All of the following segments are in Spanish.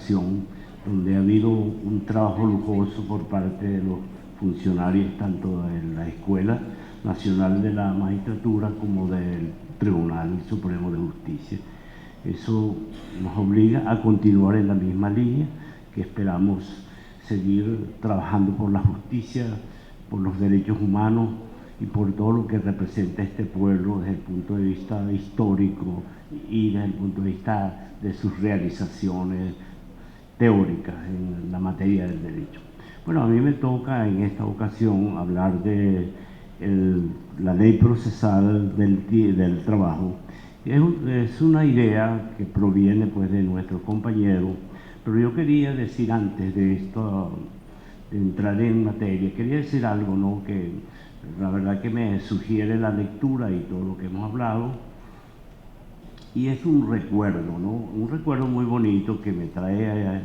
educación, donde ha habido un trabajo lujoso por parte de los funcionarios tanto de la Escuela Nacional de la Magistratura como del Tribunal Supremo de Justicia. Eso nos obliga a continuar en la misma línea, que esperamos seguir trabajando por la justicia, por los derechos humanos y por todo lo que representa este pueblo desde el punto de vista histórico y desde el punto de vista de sus realizaciones teóricas en la materia del derecho. Bueno, a mí me toca en esta ocasión hablar de la ley procesal del trabajo. Es una idea que proviene pues de nuestros compañeros, pero yo quería decir antes de esto, de entrar en materia, quería decir algo, ¿no?, que la verdad que me sugiere la lectura y todo lo que hemos hablado, y es un recuerdo, ¿no?, un recuerdo muy bonito que me trae,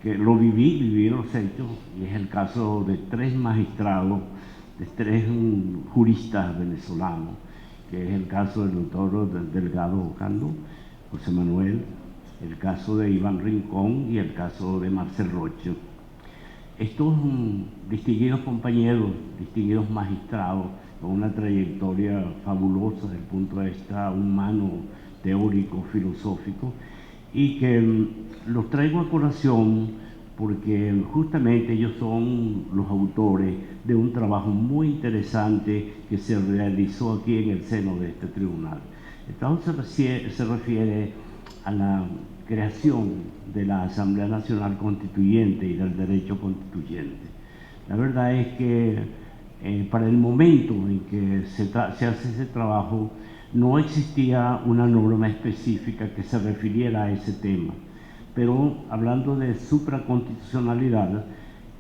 que lo viví los hechos, y es el caso de tres magistrados, de tres juristas venezolanos, que es el caso del doctor Delgado Ocando, José Manuel, el caso de Iván Rincón y el caso de Marcel Roche. Estos distinguidos compañeros, distinguidos magistrados, con una trayectoria fabulosa desde el punto de vista humano, teórico, filosófico, y que los traigo a colación porque justamente ellos son los autores de un trabajo muy interesante que se realizó aquí en el seno de este tribunal. El trabajo se refiere a la creación de la Asamblea Nacional Constituyente y del derecho constituyente. La verdad es que para el momento en que se hace ese trabajo no existía una norma específica que se refiriera a ese tema. Pero hablando de supraconstitucionalidad,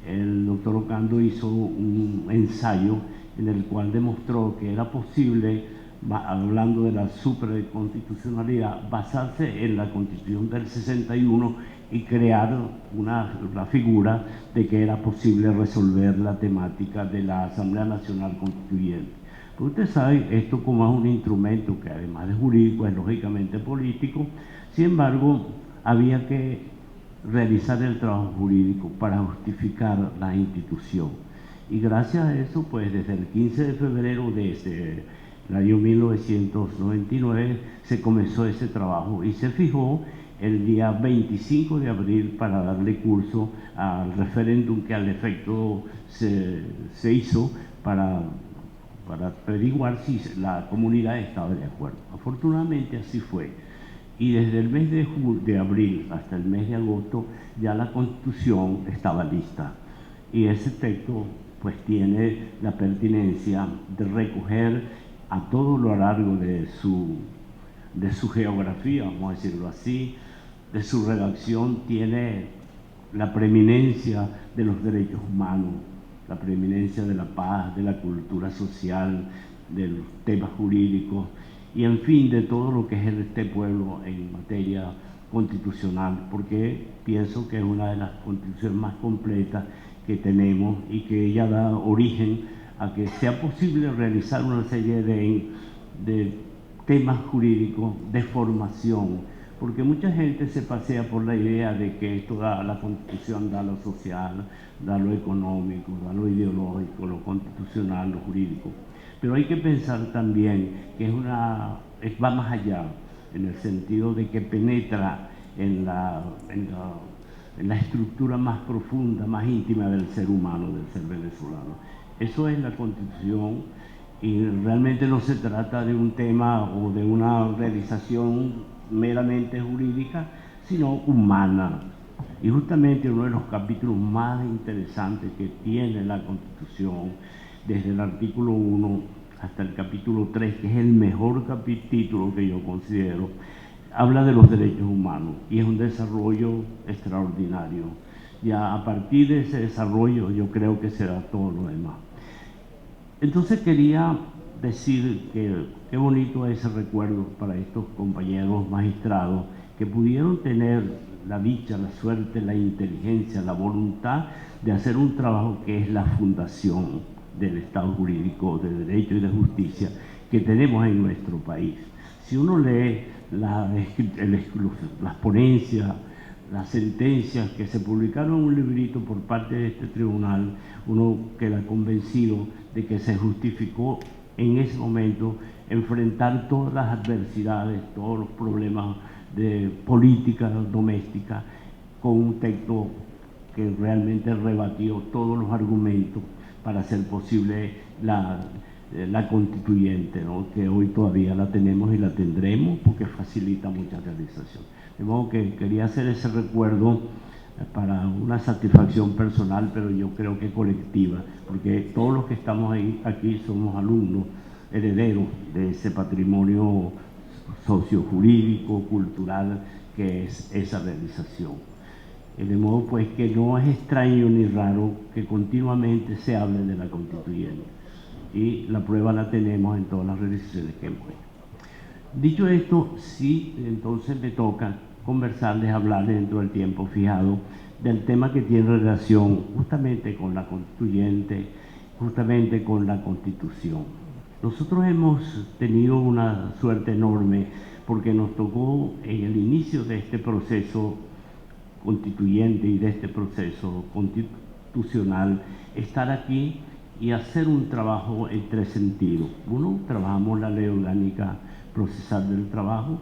el doctor Ocando hizo un ensayo en el cual demostró que era posible, hablando de la supraconstitucionalidad, basarse en la Constitución del 61 y crear la figura de que era posible resolver la temática de la Asamblea Nacional Constituyente. Pues usted sabe, esto como es un instrumento que además de jurídico es lógicamente político, sin embargo, había que realizar el trabajo jurídico para justificar la institución. Y gracias a eso, pues desde el 15 de febrero de el año 1999 se comenzó ese trabajo y se fijó el día 25 de abril para darle curso al referéndum que al efecto se hizo para averiguar si la comunidad estaba de acuerdo. Afortunadamente así fue. Y desde el mes de abril hasta el mes de agosto ya la Constitución estaba lista. Y ese texto pues tiene la pertinencia de recoger a todo lo largo de su geografía, vamos a decirlo así, de su redacción, tiene la preeminencia de los derechos humanos, la preeminencia de la paz, de la cultura social, de los temas jurídicos, y en fin, de todo lo que es este pueblo en materia constitucional, porque pienso que es una de las constituciones más completas que tenemos y que ella da origen a que sea posible realizar una serie de temas jurídicos de formación, porque mucha gente se pasea por la idea de que esto da, la Constitución da lo social, da lo económico, da lo ideológico, lo constitucional, lo jurídico. Pero hay que pensar también que va más allá, en el sentido de que penetra en la estructura más profunda, más íntima del ser humano, del ser venezolano. Eso es la Constitución, y realmente no se trata de un tema o de una realización meramente jurídica, sino humana. Y justamente uno de los capítulos más interesantes que tiene la Constitución, desde el artículo 1 hasta el capítulo 3, que es el mejor título que yo considero, habla de los derechos humanos y es un desarrollo extraordinario. Ya a partir de ese desarrollo yo creo que será todo lo demás. Entonces quería decir que qué bonito es ese recuerdo para estos compañeros magistrados que pudieron tener la dicha, la suerte, la inteligencia, la voluntad de hacer un trabajo que es la fundación del Estado jurídico de derecho y de justicia que tenemos en nuestro país. Si uno lee las ponencias, las sentencias que se publicaron en un librito por parte de este tribunal, uno queda convencido de que se justificó en ese momento enfrentar todas las adversidades, todos los problemas de política doméstica con un texto que realmente rebatió todos los argumentos para hacer posible la constituyente, ¿no? Que hoy todavía la tenemos y la tendremos porque facilita mucha realización. De modo que quería hacer ese recuerdo para una satisfacción personal, pero yo creo que colectiva, porque todos los que estamos aquí somos alumnos, herederos de ese patrimonio sociojurídico, cultural, que es esa realización. De modo pues que no es extraño ni raro que continuamente se hable de la constituyente, y la prueba la tenemos en todas las realizaciones que hemos hecho. Dicho esto, sí, entonces me toca conversarles, hablarles dentro del tiempo fijado del tema que tiene relación justamente con la constituyente, justamente con la Constitución. Nosotros hemos tenido una suerte enorme porque nos tocó en el inicio de este proceso constituyente y de este proceso constitucional estar aquí y hacer un trabajo en tres sentidos. Uno, trabajamos la Ley Orgánica Procesal del Trabajo,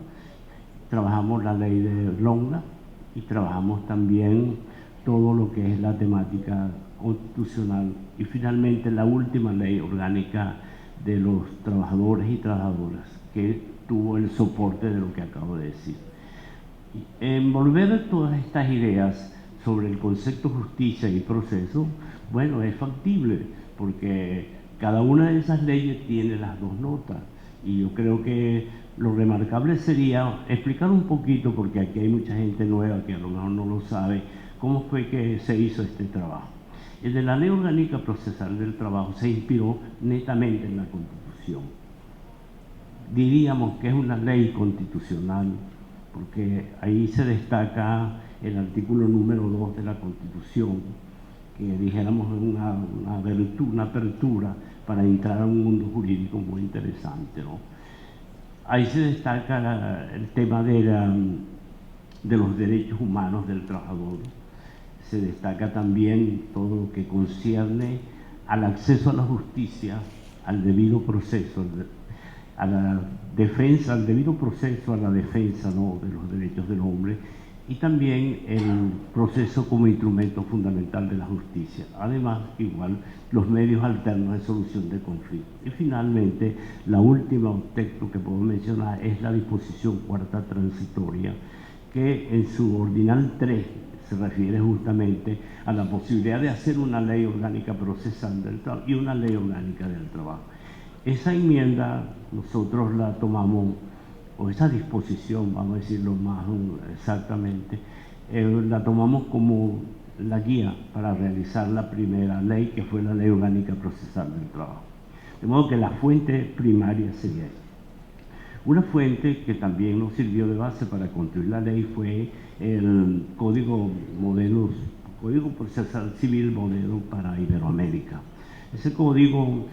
trabajamos la Ley de LONGA y trabajamos también todo lo que es la temática constitucional y finalmente la última Ley Orgánica de los Trabajadores y Trabajadoras, que tuvo el soporte de lo que acabo de decir. Envolver todas estas ideas sobre el concepto justicia y proceso, bueno, es factible, porque cada una de esas leyes tiene las dos notas, y yo creo que lo remarcable sería explicar un poquito, porque aquí hay mucha gente nueva que a lo mejor no lo sabe, cómo fue que se hizo este trabajo. El de la Ley Orgánica Procesal del Trabajo se inspiró netamente en la Constitución. Diríamos que es una ley constitucional, porque ahí se destaca el artículo número 2 de la Constitución, que dijéramos una apertura para entrar a un mundo jurídico muy interesante, ¿no? Ahí se destaca el tema de los derechos humanos del trabajador. Se destaca también todo lo que concierne al acceso a la justicia, al debido proceso, a la defensa, al debido proceso, a la defensa, ¿no?, de los derechos del hombre, y también el proceso como instrumento fundamental de la justicia. Además, igual, los medios alternos de solución de conflictos. Y finalmente, la última texto que puedo mencionar es la disposición cuarta transitoria, que en su ordinal 3 se refiere justamente a la posibilidad de hacer una ley orgánica procesal del trabajo y una ley orgánica del trabajo. Esa enmienda nosotros la tomamos, o esa disposición, vamos a decirlo más exactamente, la tomamos como la guía para realizar la primera ley, que fue la Ley Orgánica Procesal del Trabajo. De modo que la fuente primaria sería esta. Una fuente que también nos sirvió de base para construir la ley fue el Código Procesal Civil Modelo para Iberoamérica. Ese código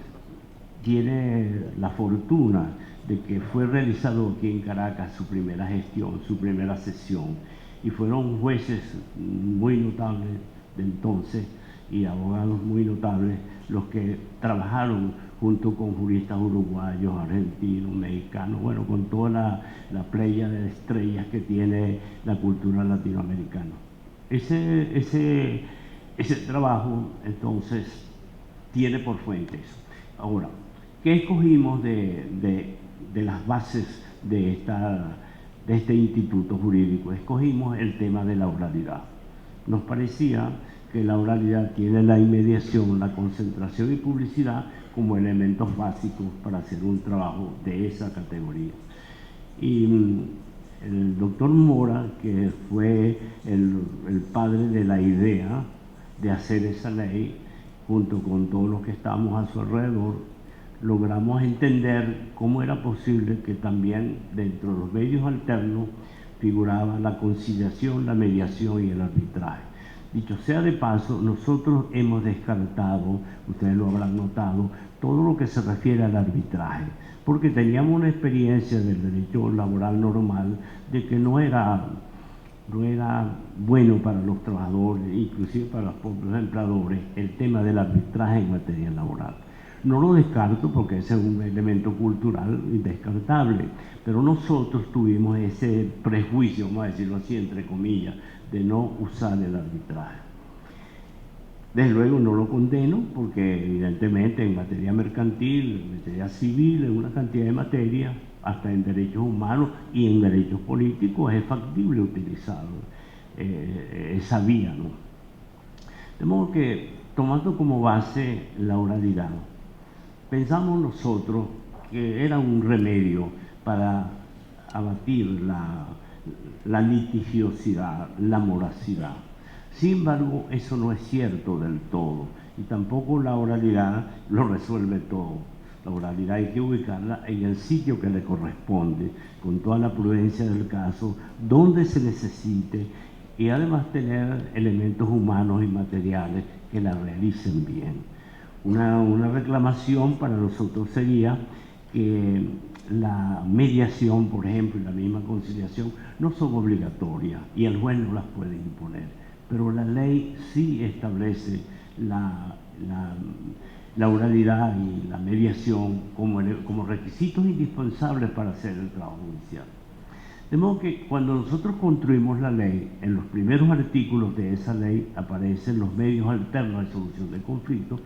tiene la fortuna de que fue realizado aquí en Caracas su primera gestión, su primera sesión, y fueron jueces muy notables de entonces y abogados muy notables los que trabajaron junto con juristas uruguayos, argentinos, mexicanos, bueno, con toda la playa de estrellas que tiene la cultura latinoamericana. Ese trabajo, entonces, tiene por fuente eso. Ahora, ¿qué escogimos de las bases de este instituto jurídico? Escogimos el tema de la oralidad. Nos parecía que la oralidad tiene la inmediación, la concentración y publicidad como elementos básicos para hacer un trabajo de esa categoría. Y el doctor Mora, que fue el padre de la idea de hacer esa ley, junto con todos los que estábamos a su alrededor, logramos entender cómo era posible que también dentro de los medios alternos figuraba la conciliación, la mediación y el arbitraje. Dicho sea de paso, nosotros hemos descartado, ustedes lo habrán notado, todo lo que se refiere al arbitraje, porque teníamos una experiencia del derecho laboral normal de que no era no era bueno para los trabajadores, inclusive para los propios empleadores, el tema del arbitraje en materia laboral. No lo descarto porque ese es un elemento cultural indescartable, pero nosotros tuvimos ese prejuicio, vamos a decirlo así, entre comillas, de no usar el arbitraje. Desde luego no lo condeno porque evidentemente en materia mercantil, en materia civil, en una cantidad de materias, hasta en derechos humanos y en derechos políticos es factible utilizar esa vía, ¿no? De modo que, tomando como base la oralidad, pensamos nosotros que era un remedio para abatir la litigiosidad, la morosidad. Sin embargo, eso no es cierto del todo y tampoco la oralidad lo resuelve todo. La oralidad hay que ubicarla en el sitio que le corresponde, con toda la prudencia del caso, donde se necesite y además tener elementos humanos y materiales que la realicen bien. Una reclamación para nosotros sería que la mediación, por ejemplo, y la misma conciliación no son obligatorias y el juez no las puede imponer, pero la ley sí establece la oralidad y la mediación como requisitos indispensables para hacer el trabajo judicial. De modo que cuando nosotros construimos la ley, en los primeros artículos de esa ley aparecen los medios alternos de solución de conflictos,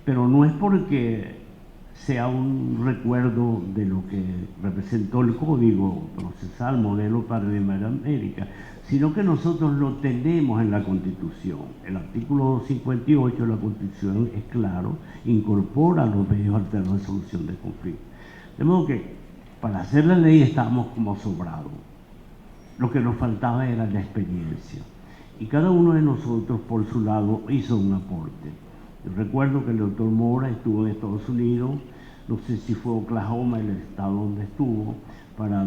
pero no es porque sea un recuerdo de lo que representó el Código Procesal Modelo para América, sino que nosotros lo tenemos en la Constitución. El artículo 258 de la Constitución es claro, incorpora los medios alternos de solución de conflictos. De modo que para hacer la ley estábamos como sobrados. Lo que nos faltaba era la experiencia. Y cada uno de nosotros, por su lado, hizo un aporte. Yo recuerdo que el doctor Mora estuvo en Estados Unidos, no sé si fue Oklahoma el estado donde estuvo, para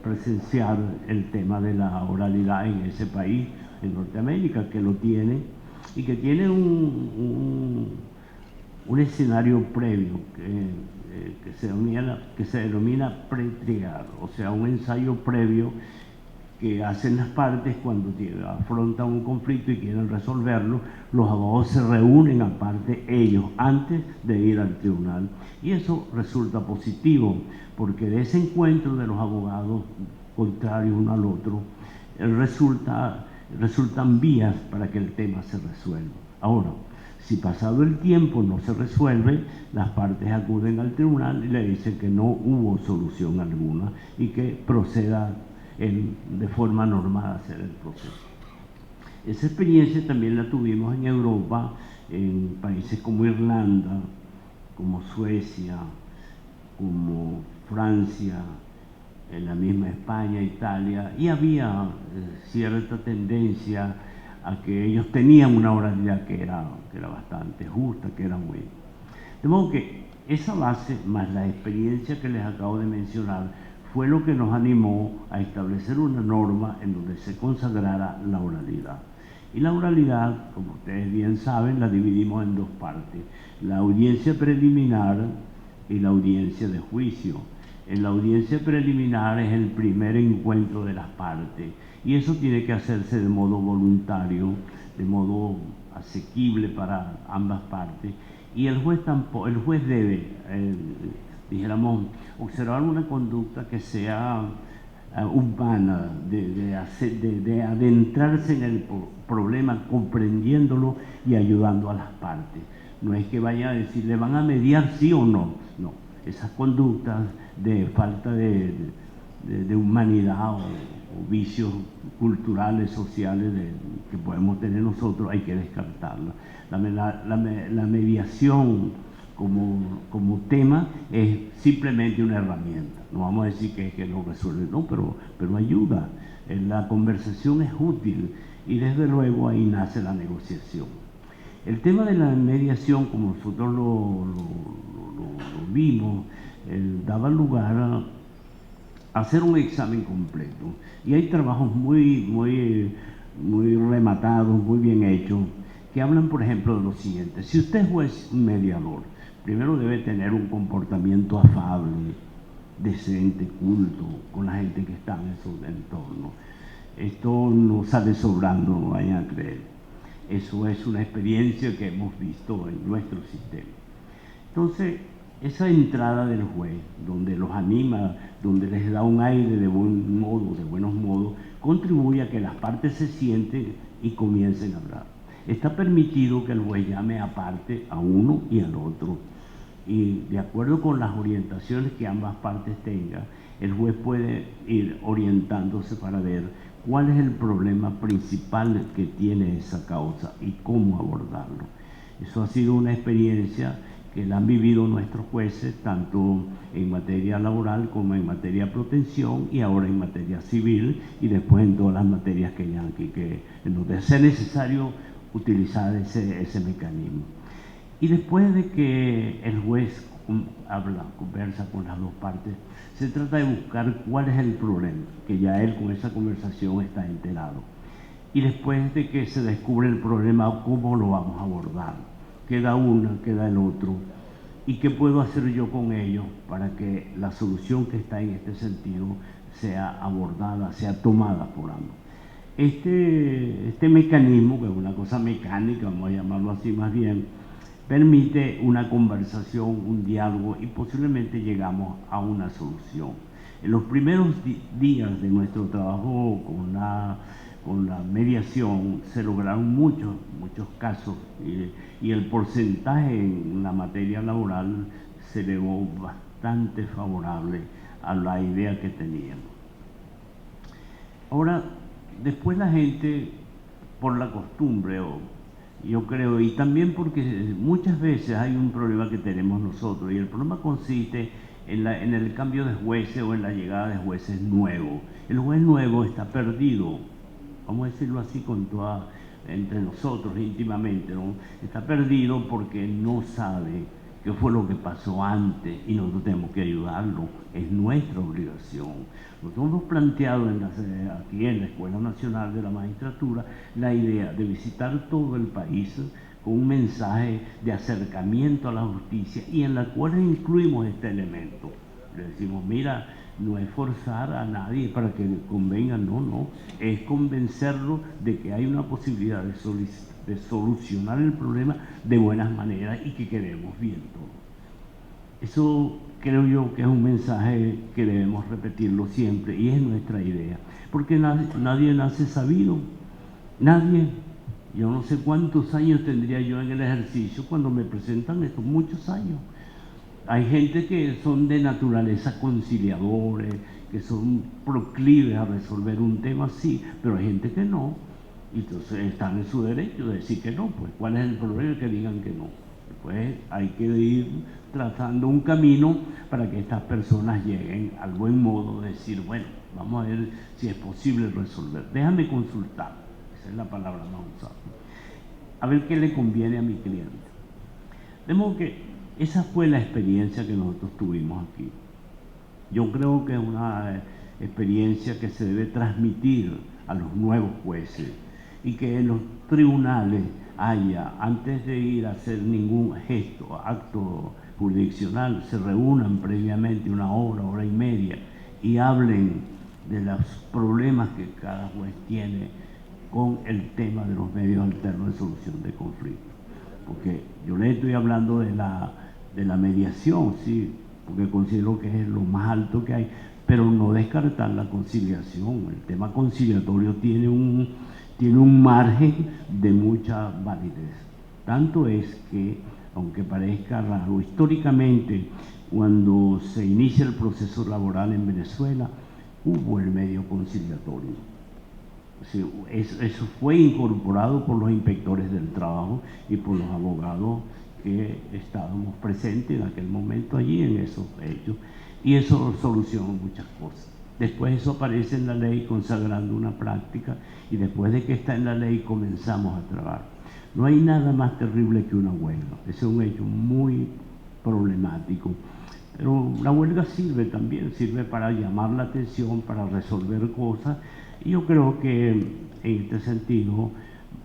presenciar el tema de la oralidad en ese país, en Norteamérica, que lo tiene, y que tiene un escenario previo que se denomina pretrial, o sea, un ensayo previo que hacen las partes cuando afrontan un conflicto y quieren resolverlo. Los abogados se reúnen aparte ellos antes de ir al tribunal y eso resulta positivo porque de ese encuentro de los abogados contrarios uno al otro resultan vías para que el tema se resuelva. Ahora, si pasado el tiempo no se resuelve, las partes acuden al tribunal y le dicen que no hubo solución alguna y que proceda de forma normal a hacer el proceso. Esa experiencia también la tuvimos en Europa, en países como Irlanda, como Suecia, como Francia, en la misma España, Italia, y había cierta tendencia a que ellos tenían una oralidad que era bastante justa, que era muy... De modo que esa base, más la experiencia que les acabo de mencionar, fue lo que nos animó a establecer una norma en donde se consagrara la oralidad. Y la oralidad, como ustedes bien saben, la dividimos en dos partes: la audiencia preliminar y la audiencia de juicio. En la audiencia preliminar es el primer encuentro de las partes y eso tiene que hacerse de modo voluntario, de modo asequible para ambas partes, y el juez debe, dijéramos, observar una conducta que sea humana, de adentrarse en el problema, comprendiéndolo y ayudando a las partes. No es que vaya a decir, ¿le van a mediar sí o no? No, esas conductas de falta de humanidad o vicios culturales, sociales que podemos tener nosotros, hay que descartarlas. La mediación como tema es simplemente una herramienta. No vamos a decir que no resuelve, no, pero ayuda. La conversación es útil y desde luego ahí nace la negociación. El tema de la mediación, como nosotros lo vimos, daba lugar a hacer un examen completo. Y hay trabajos muy rematados, muy bien hechos, que hablan, por ejemplo, de lo siguiente. Si usted es juez mediador, primero debe tener un comportamiento afable, decente, culto, con la gente que está en su entorno. Esto no sale sobrando, no vayan a creer. Eso es una experiencia que hemos visto en nuestro sistema. Entonces, esa entrada del juez, donde los anima, donde les da un aire de buen modo, de buenos modos, contribuye a que las partes se sienten y comiencen a hablar. Está permitido que el juez llame aparte a uno y al otro, y de acuerdo con las orientaciones que ambas partes tengan, el juez puede ir orientándose para ver cuál es el problema principal que tiene esa causa y cómo abordarlo. Eso ha sido una experiencia que la han vivido nuestros jueces, tanto en materia laboral como en materia de protección y ahora en materia civil y después en todas las materias que hay aquí, que nos sea necesario utilizar ese mecanismo. Y después de que el juez conversa con las dos partes, se trata de buscar cuál es el problema, que ya él con esa conversación está enterado. Y después de que se descubre el problema, ¿cómo lo vamos a abordar? Queda uno, queda el otro. ¿Y qué puedo hacer yo con ello para que la solución que está en este sentido sea abordada, sea tomada por ambos? Este mecanismo, que es una cosa mecánica, vamos a llamarlo así más bien, permite una conversación, un diálogo y posiblemente llegamos a una solución. En los primeros días de nuestro trabajo con la mediación se lograron muchos casos y el porcentaje en la materia laboral se elevó bastante favorable a la idea que teníamos. Ahora, después la gente, por la costumbre, yo creo, y también porque muchas veces hay un problema que tenemos nosotros, y el problema consiste en el cambio de jueces o en la llegada de jueces nuevos. El juez nuevo está perdido, vamos a decirlo así entre nosotros íntimamente, ¿no? Está perdido porque no sabe qué fue lo que pasó antes y nosotros tenemos que ayudarlo, es nuestra obligación. Nosotros hemos planteado aquí en la Escuela Nacional de la Magistratura la idea de visitar todo el país con un mensaje de acercamiento a la justicia y en la cual incluimos este elemento. Le decimos, mira, no es forzar a nadie para que convenga, no, es convencerlo de que hay una posibilidad de solucionar el problema de buenas maneras y que queremos bien todo. Eso creo yo que es un mensaje que debemos repetirlo siempre y es nuestra idea, porque nadie nace sabido, nadie. Yo no sé cuántos años tendría yo en el ejercicio cuando me presentan estos, muchos años. Hay gente que son de naturaleza conciliadores, que son proclives a resolver un tema así, pero hay gente que no. Entonces están en su derecho de decir que no, pues ¿cuál es el problema? Que digan que no. Pues hay que ir trazando un camino para que estas personas lleguen al buen modo de decir, bueno, vamos a ver si es posible resolver. Déjame consultar, esa es la palabra más usada. A ver qué le conviene a mi cliente. De modo que esa fue la experiencia que nosotros tuvimos aquí. Yo creo que es una experiencia que se debe transmitir a los nuevos jueces y que en los tribunales haya, antes de ir a hacer ningún gesto, acto jurisdiccional, se reúnan previamente una hora y media y hablen de los problemas que cada juez tiene con el tema de los medios alternos de solución de conflictos. Porque yo les estoy hablando de la mediación, sí, porque considero que es lo más alto que hay, pero no descartar la conciliación. El tema conciliatorio tiene un margen de mucha validez. Tanto es que, aunque parezca raro, históricamente, cuando se inicia el proceso laboral en Venezuela, hubo el medio conciliatorio. Eso fue incorporado por los inspectores del trabajo y por los abogados que estábamos presentes en aquel momento allí en esos hechos, y eso solucionó muchas cosas. Después eso aparece en la ley consagrando una práctica y después de que está en la ley comenzamos a trabajar. No hay nada más terrible que una huelga, ese es un hecho muy problemático, pero la huelga sirve para llamar la atención, para resolver cosas, y yo creo que en este sentido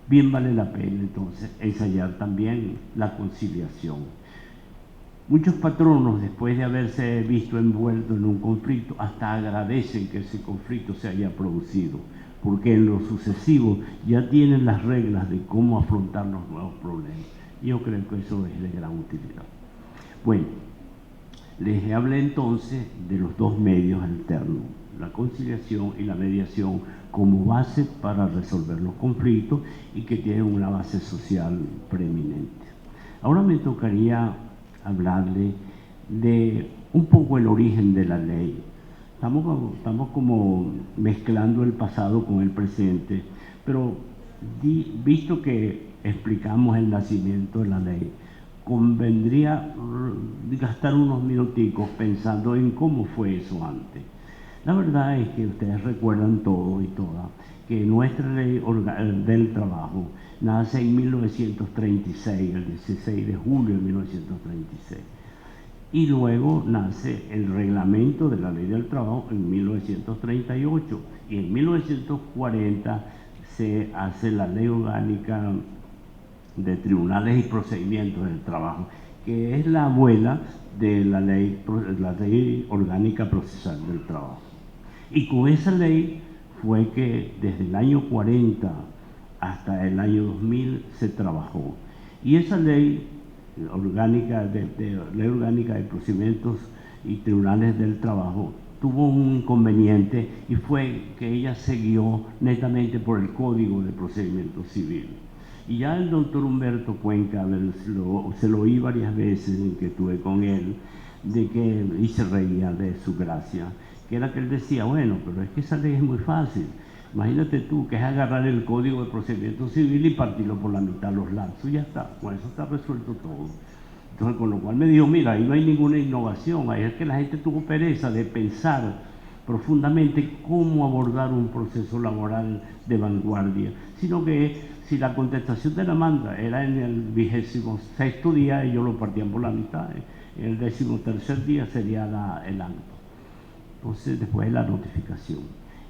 bien vale la pena entonces ensayar también la conciliación. Muchos patronos, después de haberse visto envueltos en un conflicto, hasta agradecen que ese conflicto se haya producido, porque en lo sucesivo ya tienen las reglas de cómo afrontar los nuevos problemas. Yo creo que eso es de gran utilidad. Bueno, les hablé entonces de los dos medios alternos, la conciliación y la mediación, como base para resolver los conflictos y que tienen una base social preeminente. Ahora me tocaría hablarle de un poco el origen de la ley. Estamos como mezclando el pasado con el presente, pero visto que explicamos el nacimiento de la ley, convendría gastar unos minuticos pensando en cómo fue eso antes. La verdad es que ustedes recuerdan todo y todas que nuestra ley del trabajo nace en 1936, el 16 de julio de 1936. Y luego nace el reglamento de la ley del trabajo en 1938. Y en 1940 se hace la ley orgánica de tribunales y procedimientos del trabajo, que es la abuela de la ley orgánica procesal del trabajo. Y con esa ley fue que desde el año 40 hasta el año 2000 se trabajó. Y esa ley orgánica de procedimientos y tribunales del trabajo tuvo un inconveniente, y fue que ella se guió netamente por el Código de Procedimiento Civil. Y ya el doctor Humberto Cuenca, se lo oí varias veces en que estuve con él, y se reía de su gracia, que era que él decía, bueno, pero es que esa ley es muy fácil. Imagínate tú que es agarrar el Código de Procedimiento Civil y partirlo por la mitad los lazos, y ya está, con eso está resuelto todo. Entonces, con lo cual me dijo, mira, ahí no hay ninguna innovación, ahí es que la gente tuvo pereza de pensar profundamente cómo abordar un proceso laboral de vanguardia, sino que si la contestación de la demanda era en el 26º día, ellos lo partían por la mitad, en el 13º día sería el acto. Entonces, después la notificación.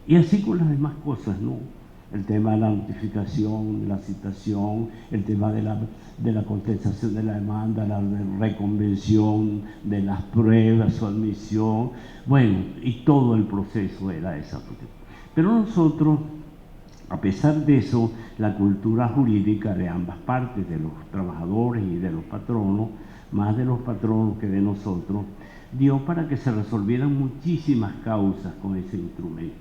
Y así con las demás cosas, ¿no? El tema de la notificación, de la citación, el tema de la contestación de la demanda, la reconvención, de las pruebas, su admisión, bueno, y todo el proceso era esa. Pero nosotros, a pesar de eso, la cultura jurídica de ambas partes, de los trabajadores y de los patronos, más de los patronos que de nosotros, dio para que se resolvieran muchísimas causas con ese instrumento.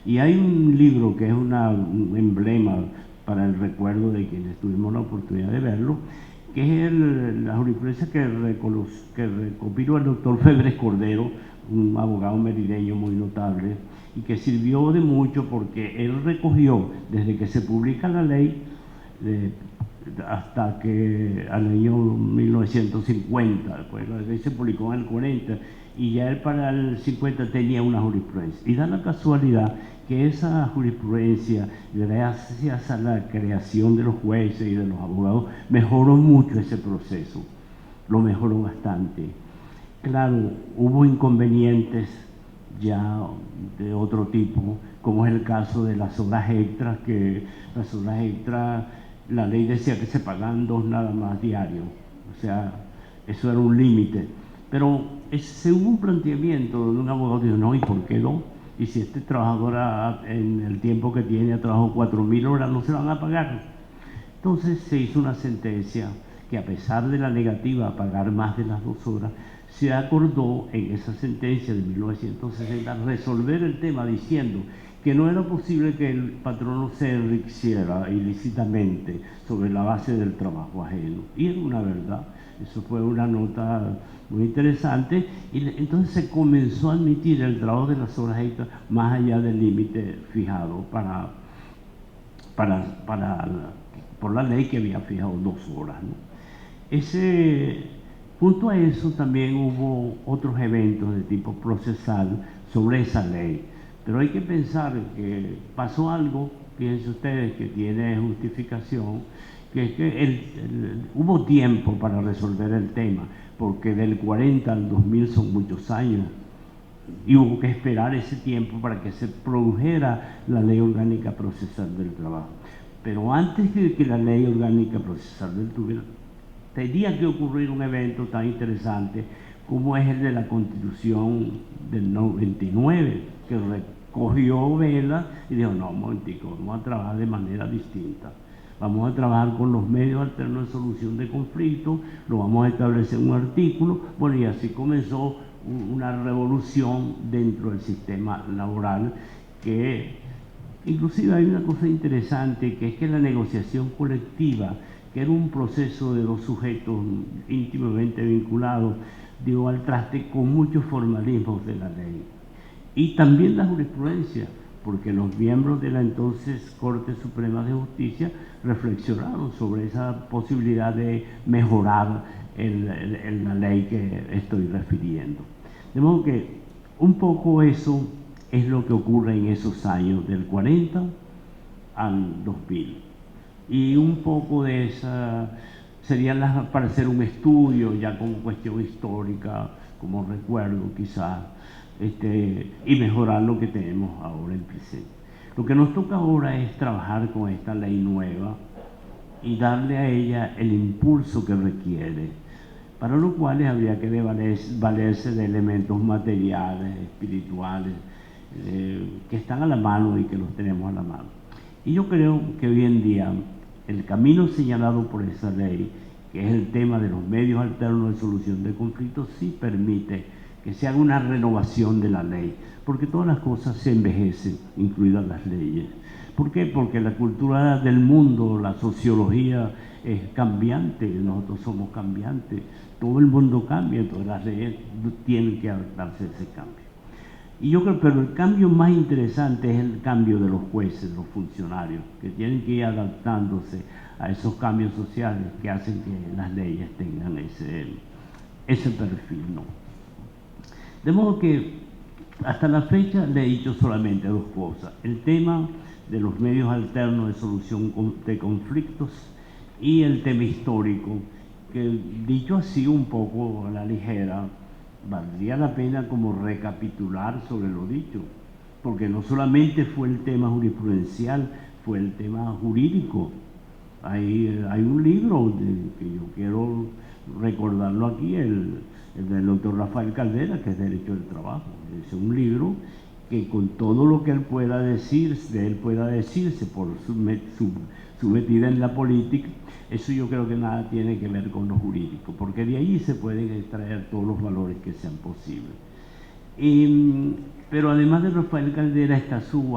Y hay un libro que es un emblema para el recuerdo de quienes tuvimos la oportunidad de verlo, que es la jurisprudencia que recopiló el doctor Febres Cordero, un abogado merideño muy notable, y que sirvió de mucho porque él recogió, desde que se publica la ley, hasta que al año 1950, pues la ley se publicó en el 40, y ya él para el 50 tenía una jurisprudencia. Y da la casualidad que esa jurisprudencia, gracias a la creación de los jueces y de los abogados, mejoró mucho ese proceso, lo mejoró bastante. Claro, hubo inconvenientes ya de otro tipo, como es el caso de las horas extras, que las horas extras, la ley decía que se pagaban 2 nada más diarios, o sea, eso era un límite. Pero hubo un planteamiento de un abogado que dijo, no, ¿y por qué no? Y si este trabajador en el tiempo que tiene ha trabajado 4.000 horas, no se van a pagar. Entonces se hizo una sentencia que, a pesar de la negativa a pagar más de las 2 horas, se acordó en esa sentencia de 1960 resolver el tema diciendo que no era posible que el patrono se enriqueciera ilícitamente sobre la base del trabajo ajeno. Y era una verdad. Eso fue una nota muy interesante, y entonces se comenzó a admitir el trabajo de las horas extras más allá del límite fijado por la ley, que había fijado 2 horas, ¿no? Junto a eso también hubo otros eventos de tipo procesal sobre esa ley, pero hay que pensar que pasó algo, fíjense ustedes, que tiene justificación, que es que hubo tiempo para resolver el tema, porque del 40 al 2000 son muchos años, y hubo que esperar ese tiempo para que se produjera la Ley Orgánica Procesal del Trabajo. Pero antes de que la Ley Orgánica Procesal del Trabajo, tenía que ocurrir un evento tan interesante como es el de la Constitución del 99, que cogió vela y dijo, no, un momentico, vamos a trabajar de manera distinta. Vamos a trabajar con los medios alternos de solución de conflictos, lo vamos a establecer en un artículo. Bueno, y así comenzó una revolución dentro del sistema laboral, que inclusive hay una cosa interesante, que es que la negociación colectiva, que era un proceso de dos sujetos íntimamente vinculados, dio al traste con muchos formalismos de la ley. Y también la jurisprudencia, porque los miembros de la entonces Corte Suprema de Justicia reflexionaron sobre esa posibilidad de mejorar la ley que estoy refiriendo. De modo que un poco eso es lo que ocurre en esos años, del 40 al 2000. Y un poco de esa sería para hacer un estudio ya como cuestión histórica, como recuerdo quizás, y mejorar lo que tenemos ahora en presente. Lo que nos toca ahora es trabajar con esta ley nueva y darle a ella el impulso que requiere, para lo cual habría que valerse de elementos materiales, espirituales, que están a la mano y que los tenemos a la mano. Y yo creo que hoy en día el camino señalado por esa ley, que es el tema de los medios alternos de solución de conflictos, sí permite que se haga una renovación de la ley, porque todas las cosas se envejecen, incluidas las leyes. ¿Por qué? Porque la cultura del mundo, la sociología es cambiante, nosotros somos cambiantes, todo el mundo cambia, entonces las leyes tienen que adaptarse a ese cambio. Y yo creo, pero el cambio más interesante es el cambio de los jueces, los funcionarios, que tienen que ir adaptándose a esos cambios sociales que hacen que las leyes tengan ese perfil, ¿no? De modo que hasta la fecha le he dicho solamente dos cosas: el tema de los medios alternos de solución de conflictos y el tema histórico, que dicho así un poco a la ligera, valdría la pena como recapitular sobre lo dicho, porque no solamente fue el tema jurisprudencial, fue el tema jurídico. Hay un libro que yo quiero recordarlo aquí, el del doctor Rafael Caldera, que es Derecho del Trabajo. Es un libro que con todo lo que él pueda decirse por su metida en la política, eso yo creo que nada tiene que ver con lo jurídico, porque de ahí se pueden extraer todos los valores que sean posibles. Pero además de Rafael Caldera está su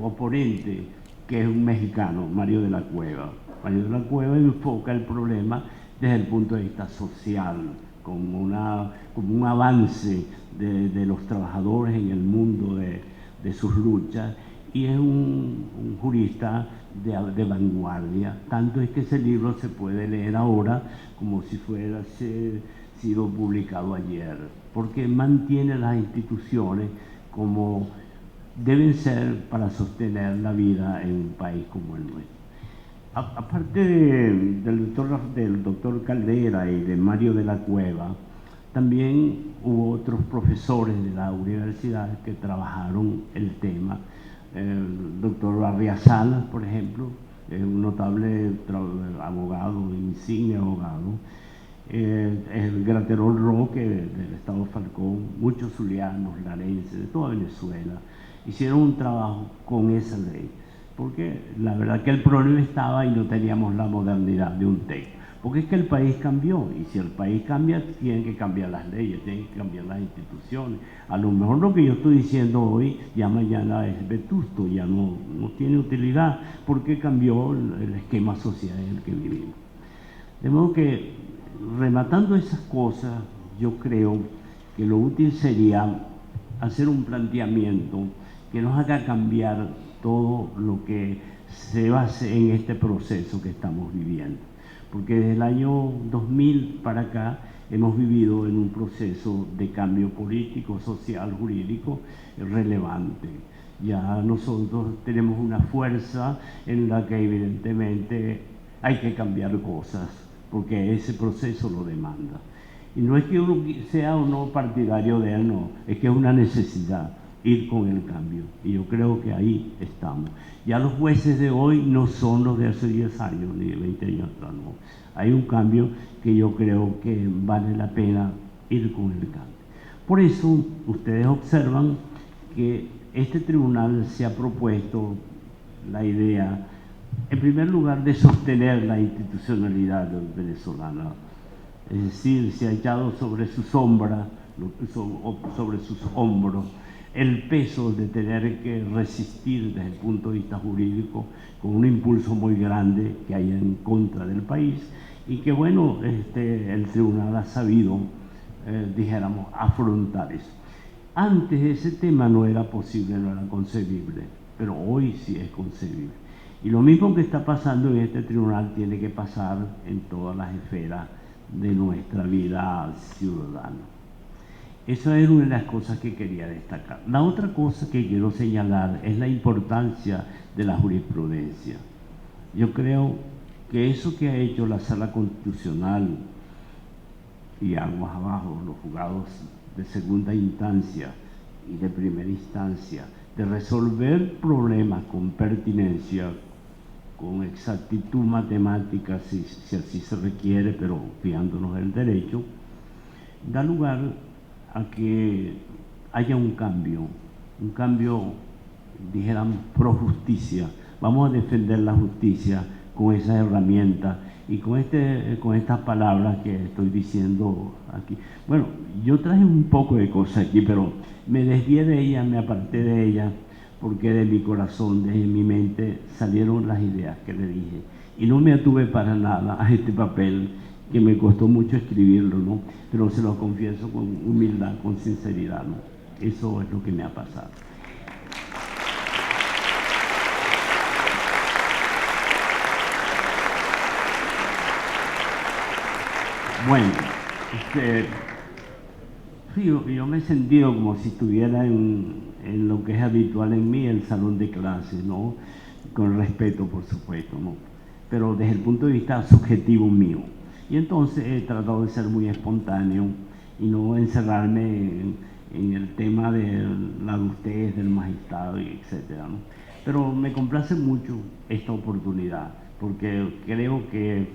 oponente, que es un mexicano, Mario de la Cueva. Mario de la Cueva enfoca el problema desde el punto de vista social, como un avance de los trabajadores en el mundo de sus luchas, y es un jurista de vanguardia. Tanto es que ese libro se puede leer ahora como si fuera sido publicado ayer, porque mantiene las instituciones como deben ser para sostener la vida en un país como el nuestro. Aparte del doctor Caldera y de Mario de la Cueva, también hubo otros profesores de la universidad que trabajaron el tema. El doctor Barriasalas, por ejemplo, es un notable abogado, insigne abogado. El Graterol Roque del estado Falcón, muchos zulianos, larenses, de toda Venezuela, hicieron un trabajo con esa ley, porque la verdad que el problema estaba y no teníamos la modernidad de un texto, porque es que el país cambió, y si el país cambia, tienen que cambiar las leyes, tienen que cambiar las instituciones. A lo mejor lo que yo estoy diciendo hoy ya mañana es vetusto, ya no tiene utilidad, porque cambió el esquema social en el que vivimos. De modo que, rematando esas cosas, yo creo que lo útil sería hacer un planteamiento que nos haga cambiar todo lo que se base en este proceso que estamos viviendo. Porque desde el año 2000 para acá hemos vivido en un proceso de cambio político, social, jurídico relevante. Ya nosotros tenemos una fuerza en la que evidentemente hay que cambiar cosas, porque ese proceso lo demanda. Y no es que uno sea o no partidario de él, no, es que es una necesidad ir con el cambio. Y yo creo que ahí estamos. Ya los jueces de hoy no son los de hace 10 años ni de 20 años atrás, no. Hay un cambio que yo creo que vale la pena ir con el cambio. Por eso ustedes observan que este tribunal se ha propuesto la idea, en primer lugar, de sostener la institucionalidad venezolana. Es decir, se ha echado sobre su sombra, sobre sus hombros, el peso de tener que resistir desde el punto de vista jurídico con un impulso muy grande que hay en contra del país y que, bueno, el tribunal ha sabido, dijéramos, afrontar eso. Antes ese tema no era posible, no era concebible, pero hoy sí es concebible. Y lo mismo que está pasando en este tribunal tiene que pasar en todas las esferas de nuestra vida ciudadana. Esa es una de las cosas que quería destacar. La otra cosa que quiero señalar es la importancia de la jurisprudencia. Yo creo que eso que ha hecho la Sala Constitucional y aguas abajo, los juzgados de segunda instancia y de primera instancia, de resolver problemas con pertinencia, con exactitud matemática, si así se requiere, pero fiándonos del derecho, da lugar a que haya un cambio, dijéramos, pro justicia. Vamos a defender la justicia con esas herramientas y con estas palabras que estoy diciendo aquí. Bueno, yo traje un poco de cosas aquí, pero me desvié de ella, me aparté de ella, porque de mi corazón, de mi mente, salieron las ideas que le dije. Y no me atuve para nada a este papel, que me costó mucho escribirlo, ¿no? Pero se lo confieso con humildad, con sinceridad, ¿no? Eso es lo que me ha pasado. Bueno, sí, yo me he sentido como si estuviera en lo que es habitual en mí, el salón de clases, ¿no? Con respeto, por supuesto, ¿no? Pero desde el punto de vista subjetivo mío. Y entonces he tratado de ser muy espontáneo y no encerrarme en el tema de la adultez del magistrado, etcétera, ¿no? Pero me complace mucho esta oportunidad, porque creo que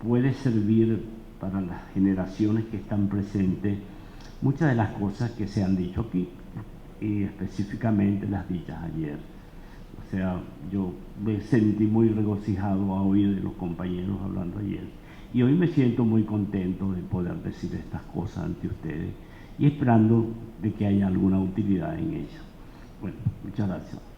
puede servir para las generaciones que están presentes muchas de las cosas que se han dicho aquí, y específicamente las dichas ayer. O sea, yo me sentí muy regocijado a oír de los compañeros hablando ayer. Y hoy me siento muy contento de poder decir estas cosas ante ustedes y esperando de que haya alguna utilidad en ellas. Bueno, muchas gracias.